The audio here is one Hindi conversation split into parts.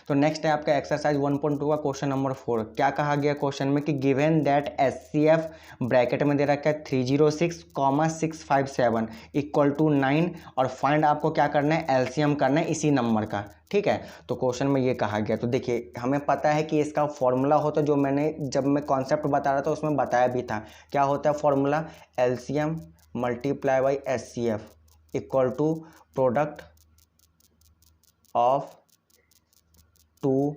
तो नेक्स्ट है आपका एक्सरसाइज 1.2 का क्वेश्चन नंबर 4। क्या कहा गया क्वेश्चन में कि गिवन दैट HCF ब्रैकेट में दे रखा है 306,657 इक्वल टू 9 और फाइंड आपको क्या करना है, LCM करना है इसी नंबर का। ठीक है, तो क्वेश्चन में ये कहा गया। तो देखिए हमें पता है कि इसका फॉर्मूला होता है, जो मैंने जब मैं कॉन्सेप्ट बता रहा था उसमें बताया भी था। क्या होता है formula, LCM multiply by HCF equal to product of two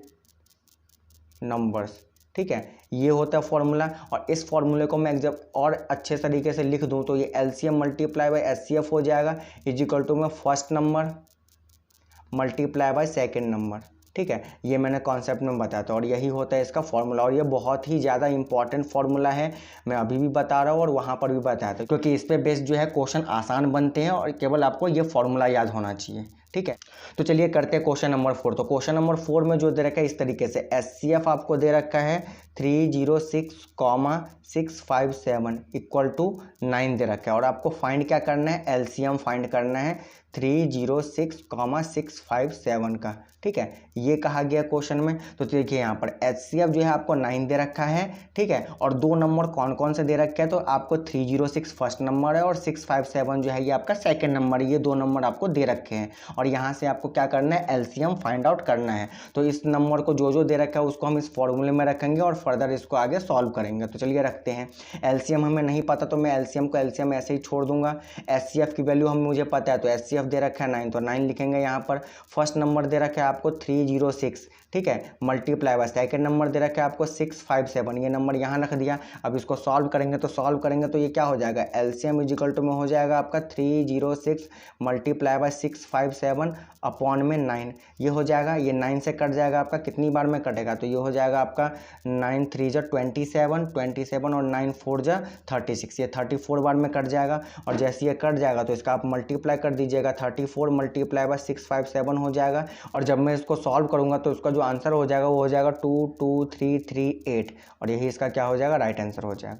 numbers. ठीक है, ये होता है फॉर्मूला। और इस फॉर्मूले को मैं जब और अच्छे तरीके से लिख दूं तो ये LCM मल्टीप्लाई बाई HCF हो जाएगा इज इक्वल टू में first number multiply by second number. ठीक है, ये मैंने कॉन्सेप्ट में बताया था और यही होता है इसका फॉर्मूला। और ये बहुत ही ज़्यादा इंपॉर्टेंट फॉर्मूला है, मैं अभी भी बता रहा हूँ और वहाँ पर भी बताया था, क्योंकि इस पे बेस्ड जो है क्वेश्चन आसान बनते हैं और केवल आपको ये फॉर्मूला याद होना चाहिए। ठीक है, तो चलिए करते हैं क्वेश्चन नंबर 4। तो क्वेश्चन नंबर 4 में जो दे रखा है इस तरीके से, HCF आपको दे रखा है 306,657 इक्वल टू 9 दे रखा है और आपको फाइंड क्या करना है, LCM फाइंड करना है 306,657 का। ठीक है, ये कहा गया क्वेश्चन में। तो देखिए यहाँ पर HCF जो है आपको 9 दे रखा है। ठीक है, और दो नंबर कौन कौन से दे रखे हैं, तो आपको 306 फर्स्ट नंबर है और 657 जो है ये आपका सेकंड नंबर है। ये दो नंबर आपको दे रखे हैं और यहाँ से आपको क्या करना है, LCM फाइंड आउट करना है। तो इस नंबर को जो दे रखा है उसको हम इस फॉर्मूले में रखेंगे और फर्दर इसको आगे सॉल्व करेंगे। तो चलिए रखते हैं। LCM हमें नहीं पता तो मैं LCM को LCM ऐसे ही छोड़ दूंगा। HCF की वैल्यू हमें मुझे पता है, तो HCF दे रखा है 9, तो 9 लिखेंगे यहाँ पर। फर्स्ट नंबर दे रखा है आपको 306, ठीक है, मल्टीप्लाई बाय सेकेंड नंबर दे रखा है आपको 657, ये नंबर यहाँ रख दिया। अब इसको सॉल्व करेंगे तो ये क्या हो जाएगा, LCM इज इक्वल टू में हो जाएगा आपका 306 मल्टीप्लाई बाय 657 अपॉन में 9, ये हो जाएगा। ये 9 से कट जाएगा आपका, कितनी बार में कटेगा, तो ये हो जाएगा आपका 9 3 जा 27 और 9 4 जा 36, ये 34 बार में कट जाएगा। और जैसे ये कट जाएगा तो इसका आप मल्टीप्लाई कर दीजिएगा, 34 मल्टीप्लाई बाय 657 हो जाएगा। और जब मैं इसको सॉल्व करूंगा तो इसका जो आंसर हो जाएगा वो हो जाएगा 22338 और यही इसका क्या हो जाएगा, राइट आंसर हो जाएगा।